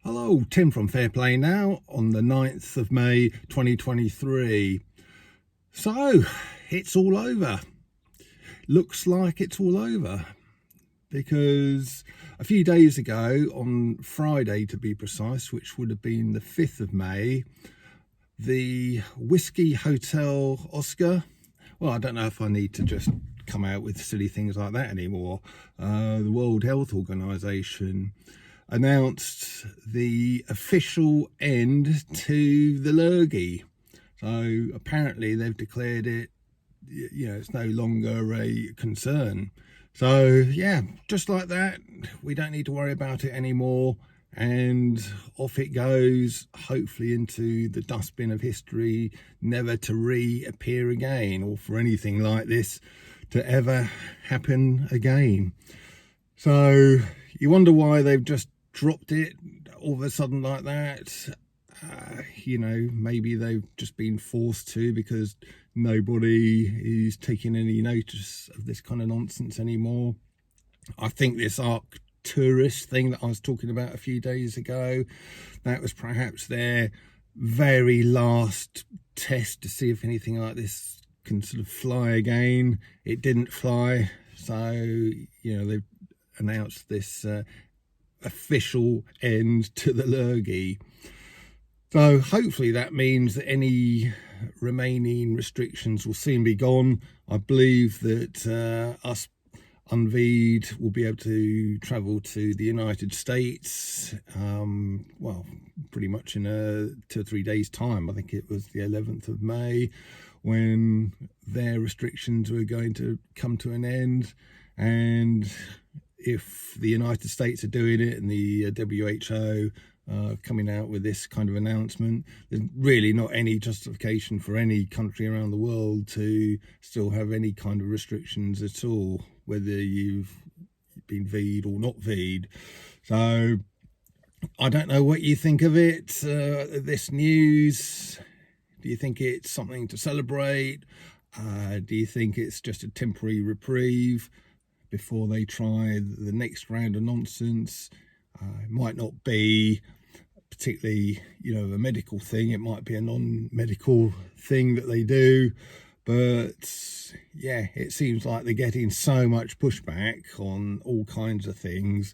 Hello, Tim from Fair Play Now on the 9th of May 2023. So, it's all over. Looks like it's all over because a few days ago, on Friday to be precise, which would have been the 5th of May, the Whiskey Hotel Oscar, well, I don't know if I need to just come out with silly things like that anymore. The World Health Organization announced the official end to the lurgy. So apparently they've declared it, it's no longer a concern. So yeah, just like that, we don't need to worry about it anymore, and off it goes, hopefully into the dustbin of history, never to reappear again, or for anything like this to ever happen again. So you wonder why they've just dropped it all of a sudden like that. Maybe they've just been forced to, because nobody is taking any notice of this kind of nonsense anymore. I think this Arcturus thing that I was talking about a few days ago, that was perhaps their very last test to see if anything like this can sort of fly again. It didn't fly, so they've announced this official end to the lurgy. So hopefully that means that any remaining restrictions will soon be gone. I believe that us Unveed will be able to travel to the United States, pretty much in 2 or 3 days time. I think it was the 11th of May when their restrictions were going to come to an end. And if the United States are doing it and the WHO coming out with this kind of announcement, there's really not any justification for any country around the world to still have any kind of restrictions at all, whether you've been V'd or not V'd. So I don't know what you think of it, this news. Do you think it's something to celebrate? Do you think it's just a temporary reprieve before they try the next round of nonsense? It might not be particularly, a medical thing. It might be a non-medical thing that they do. But yeah, it seems like they're getting so much pushback on all kinds of things,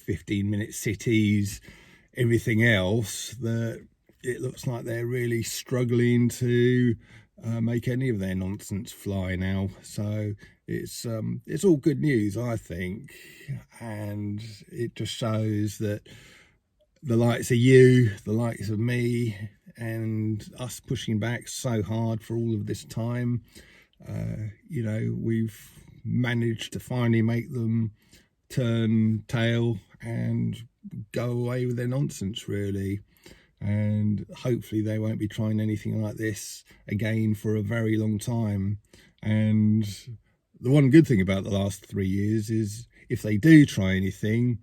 15-minute cities, everything else, that it looks like they're really struggling to make any of their nonsense fly now. So it's all good news, I think, and it just shows that the likes of you, the likes of me, and us pushing back so hard for all of this time, we've managed to finally make them turn tail and go away with their nonsense, really. And hopefully they won't be trying anything like this again for a very long time. And the one good thing about the last 3 years is, if they do try anything,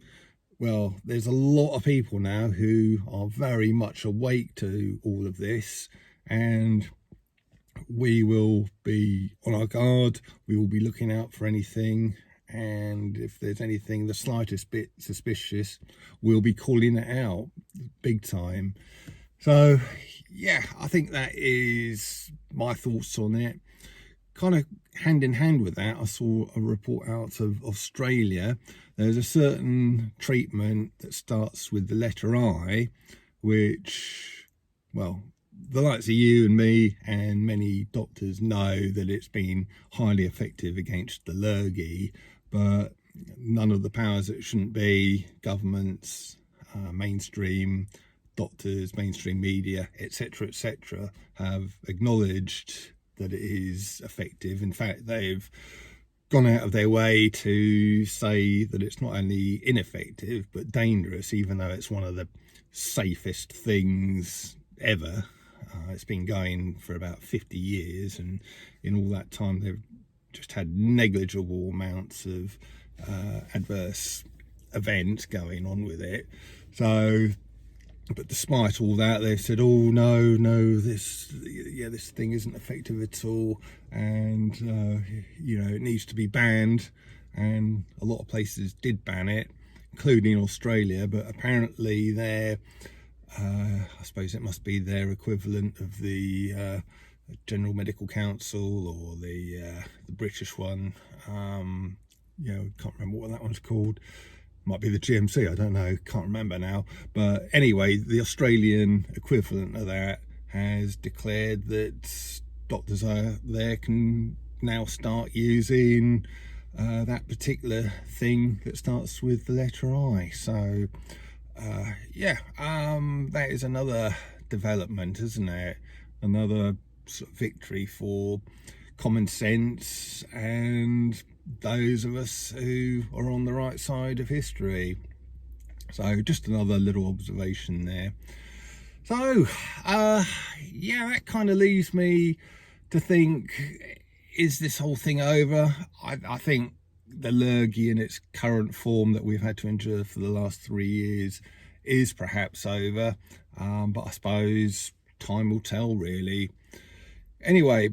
well, there's a lot of people now who are very much awake to all of this, and we will be on our guard. We will be looking out for anything, and if there's anything the slightest bit suspicious, we'll be calling it out big time. So yeah, I think that is my thoughts on it. Kind of hand in hand with that, I saw a report out of Australia. There's a certain treatment that starts with the letter I, which, well, the likes of you and me and many doctors know that it's been highly effective against the lurgy, but none of the powers that shouldn't be, governments, mainstream doctors, mainstream media, etc., have acknowledged that it is effective. In fact, they've gone out of their way to say that it's not only ineffective but dangerous, even though it's one of the safest things ever. It's been going for about 50 years, and in all that time they've just had negligible amounts of adverse events going on with it. So, but despite all that, they've said, oh no, this thing isn't effective at all, and it needs to be banned. And a lot of places did ban it, including Australia, but apparently they're, I suppose it must be their equivalent of the General Medical Council or the British one. Can't remember what that one's called. Might be the GMC, I don't know, can't remember now. But anyway, the Australian equivalent of that has declared that doctors there can now start using that particular thing that starts with the letter I. So that is another development, isn't it? Another sort of victory for common sense and those of us who are on the right side of history. So just another little observation there. So that kind of leaves me to think, is this whole thing over? I think the lurgy in its current form that we've had to endure for the last 3 years is perhaps over, but I suppose time will tell, really. Anyway,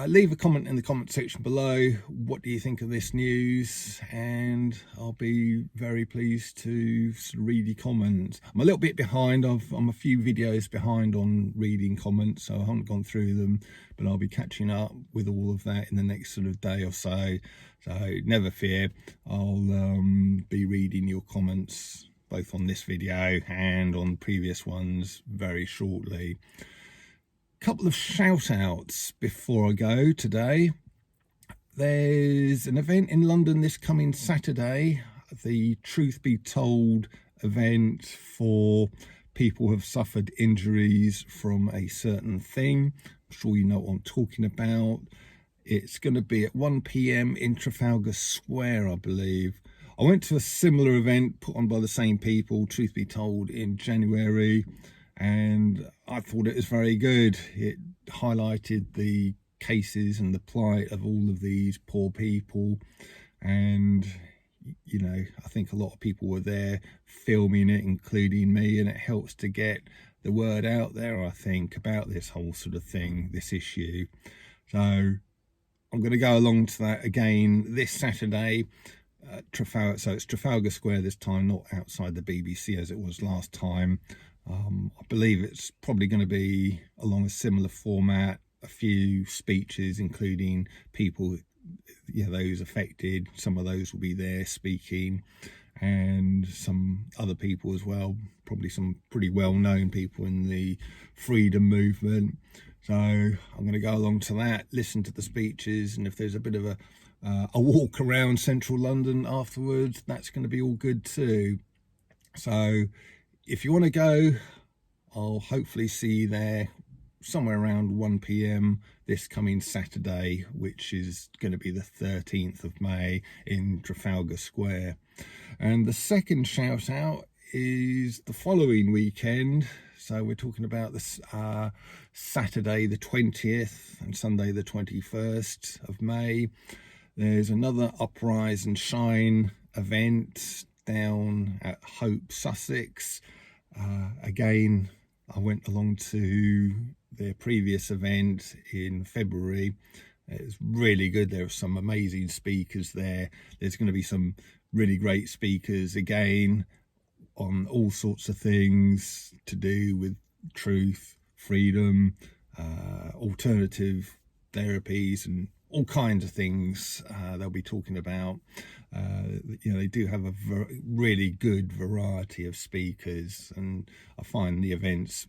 leave a comment in the comment section below. What do you think of this news? And I'll be very pleased to read your comments. I'm a little bit behind. I'm a few videos behind on reading comments, so I haven't gone through them, but I'll be catching up with all of that in the next sort of day or so. So never fear, I'll be reading your comments both on this video and on previous ones very shortly. Couple of shout outs before I go today. There's an event in London this coming Saturday, the Truth Be Told event for people who have suffered injuries from a certain thing. I'm sure you know what I'm talking about. It's going to be at 1 p.m. in Trafalgar Square, I believe. I went to a similar event put on by the same people, Truth Be Told, in January, and I thought it was very good. It highlighted the cases and the plight of all of these poor people, and I think a lot of people were there filming it, including me, and it helps to get the word out there, I think, about this whole sort of thing, this issue. So I'm going to go along to that again this Saturday. Trafalgar, so it's Trafalgar Square this time, not outside the BBC as it was last time. I believe it's probably going to be along a similar format, a few speeches, including people, those affected. Some of those will be there speaking, and some other people as well, probably some pretty well-known people in the freedom movement. So I'm going to go along to that, listen to the speeches, and if there's a bit of a walk around central London afterwards, that's going to be all good too. So if you want to go, I'll hopefully see you there somewhere around 1 p.m. this coming Saturday, which is going to be the 13th of May in Trafalgar Square. And the second shout out is the following weekend. So we're talking about this Saturday the 20th and Sunday the 21st of May. There's another Uprise and Shine event down at Hope, Sussex. Again, I went along to their previous event in February. It was really good. There were some amazing speakers there. There's going to be some really great speakers again on all sorts of things to do with truth, freedom, alternative therapies, and all kinds of things they'll be talking about. They do have a really good variety of speakers, and I find the events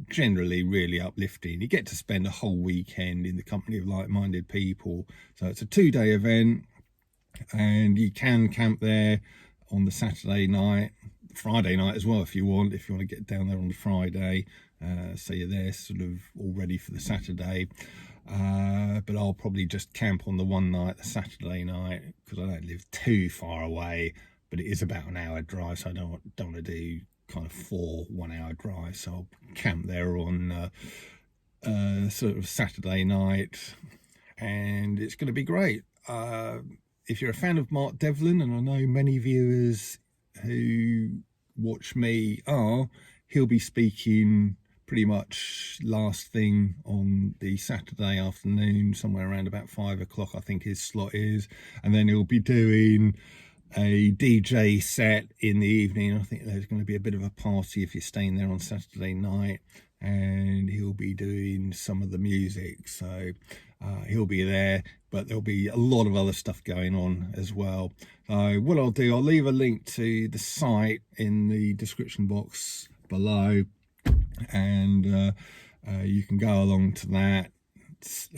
generally really uplifting. You get to spend a whole weekend in the company of like-minded people. So it's a 2-day event, and you can camp there on the Saturday night, Friday night as well if you want to get down there on the Friday, so you're there sort of all ready for the Saturday. But I'll probably just camp on the one night, the Saturday night, because I don't live too far away, but it is about an hour drive, so I don't want to do kind of 4 1-hour drives. So I'll camp there on sort of Saturday night, and it's going to be great. If you're a fan of Mark Devlin, and I know many viewers who watch me are, he'll be speaking pretty much last thing on the Saturday afternoon, somewhere around about 5 o'clock, I think his slot is, and then he'll be doing a DJ set in the evening. I think there's going to be a bit of a party if you're staying there on Saturday night, and he'll be doing some of the music, so he'll be there, but there'll be a lot of other stuff going on as well. What I'll do, I'll leave a link to the site in the description box below, and you can go along to that,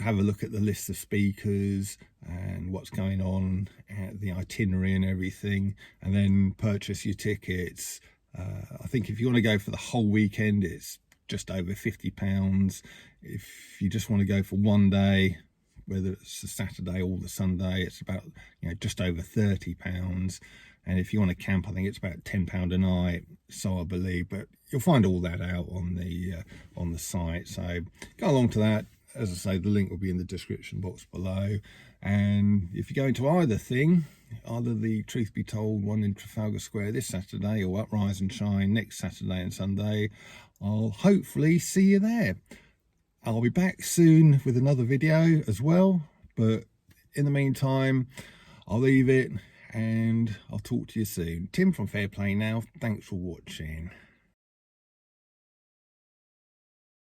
have a look at the list of speakers and what's going on, at the itinerary and everything, and then purchase your tickets. I think if you want to go for the whole weekend, it's just over £50. If you just want to go for one day, whether it's the Saturday or the Sunday, it's about, you know, just over £30. And if you want to camp, I think it's about £10 a night, so I believe. But you'll find all that out on the site. So go along to that. As I say, the link will be in the description box below. And if you go into either thing, either the Truth Be Told one in Trafalgar Square this Saturday or Uprise and Shine next Saturday and Sunday, I'll hopefully see you there. I'll be back soon with another video as well, but in the meantime, I'll leave it and I'll talk to you soon. Tim from Fair Play Now. Thanks for watching.